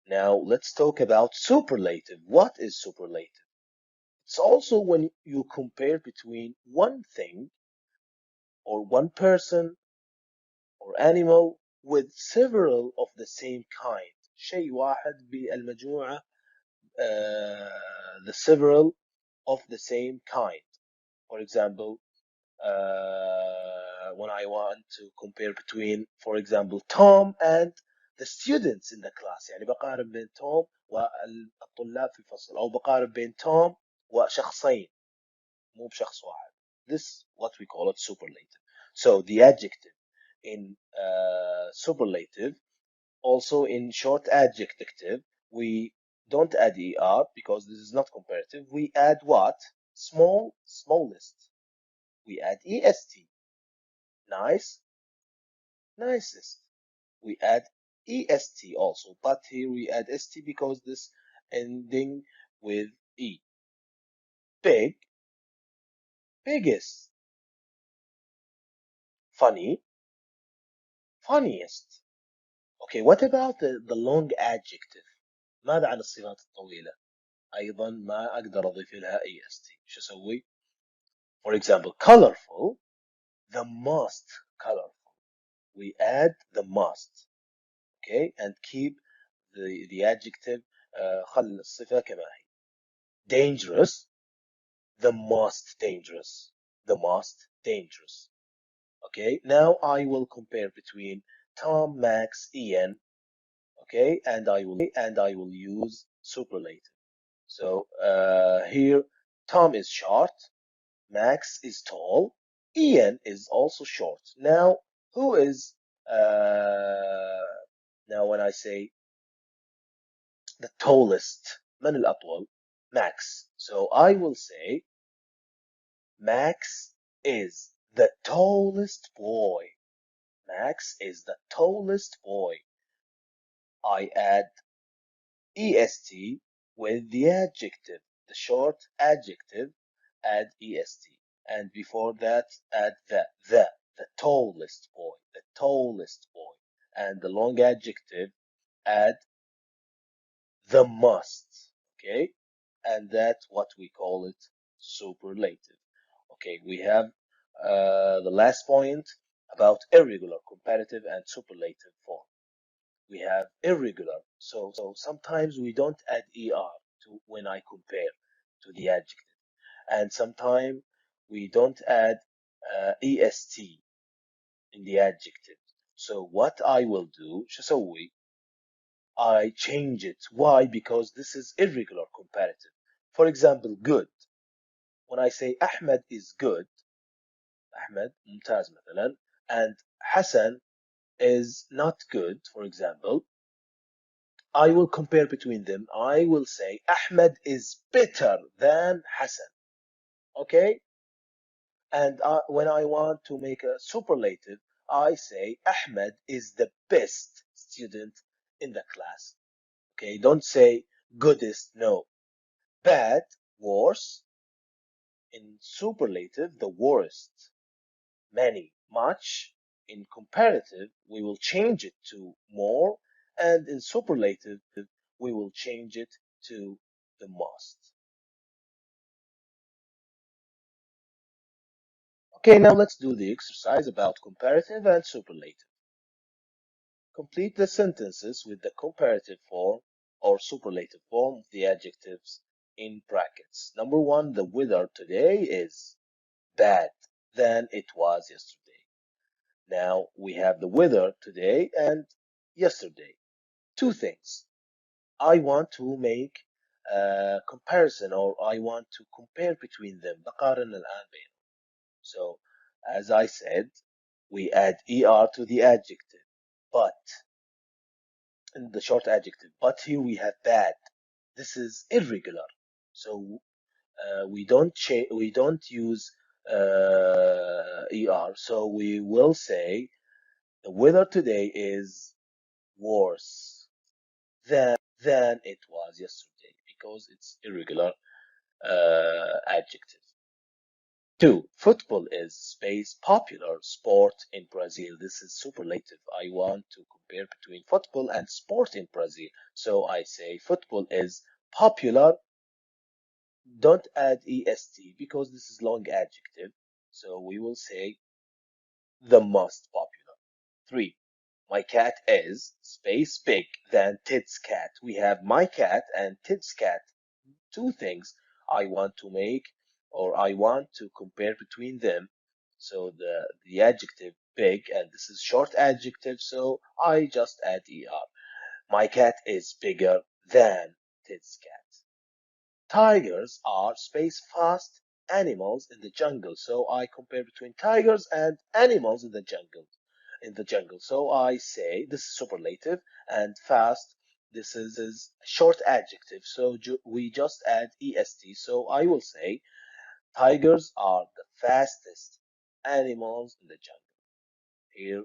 Now let's talk about superlative. What is superlative? It's also when you compare between one thing or one person or animal with several of the same kind. شيء واحد بالمجموعة the several of the same kind. For example, when I want to compare between, for example, Tom and the students in the class. يعني بقارن بين توم والطلاب في الفصل أو بقارن بين توم وشخصين مو بشخص واحد. This what we call it superlative. So the adjective in superlative, also in short adjective, we don't add er because this is not comparative. We add what? Small, smallest. We add est. Nice, nicest. We add est also, but here we add st because this ending with e. Big, biggest. Funny, funniest. Okay, what about the long adjective? ماذا عن الصفات الطويلة؟ أيضا ما أقدر أضيف لها est. شو أسوي؟ For example, colorful, the most colorful. We add the most, okay, and keep the adjective خل الصفة كما هي. Dangerous, the most dangerous, the most dangerous. Okay, now I will compare between Tom, Max, Ian. Okay, and I will use superlative. So here, Tom is short, Max is tall, Ian is also short. Now, who is now when I say the tallest, من الأطول? Max. So I will say Max is the tallest boy. Max is the tallest boy. I add est with the adjective, the short adjective, add est. And before that, add the tallest boy, the tallest boy. And the long adjective, add the most, okay? And that's what we call it superlative. Okay, we have the last point about irregular, comparative, and superlative form. We have irregular, so sometimes we don't add er to when I compare to the adjective, and sometimes we don't add est in the adjective. So what I will do, شو أسوي? I change it. Why? Because this is irregular comparative. For example, good. When I say Ahmed is good, Ahmed ممتاز مثلا, and Hassan is not good, for example, I will compare between them. I will say Ahmed is better than Hassan. Okay? And when I want to make a superlative, I say Ahmed is the best student in the class. Okay? Don't say goodest, no. Bad, worse. In superlative, the worst. Many, much. In comparative, we will change it to more. And in superlative, we will change it to the most. Okay, now let's do the exercise about comparative and superlative. Complete the sentences with the comparative form or superlative form of the adjectives in brackets. Number one, the weather today is bad than it was yesterday. Now we have the weather today and yesterday. Two things. I want to make a comparison, or I want to compare between them. بقارن الآن بينهم. So, as I said, we add er to the adjective, but in the short adjective. But here we have bad. This is irregular. So we don't use er. So we will say the weather today is worse than it was yesterday because it's irregular adjective. Two, football is space popular sport in Brazil. This is superlative. I want to compare between football and sport in Brazil. So I say football is popular. Don't add est because this is long adjective. So we will say the most popular. Three, my cat is space big than Ted's cat. We have my cat and Ted's cat. Two things I want to make or I want to compare between them. So the adjective big and this is short adjective, so I just add er. My cat is bigger than Ted's cat. Tigers are space fast animals in the jungle, so I compare between tigers and animals in the jungle. So I say this is superlative and fast. This is a short adjective, so we just add est. So I will say tigers are the fastest animals in the jungle. Here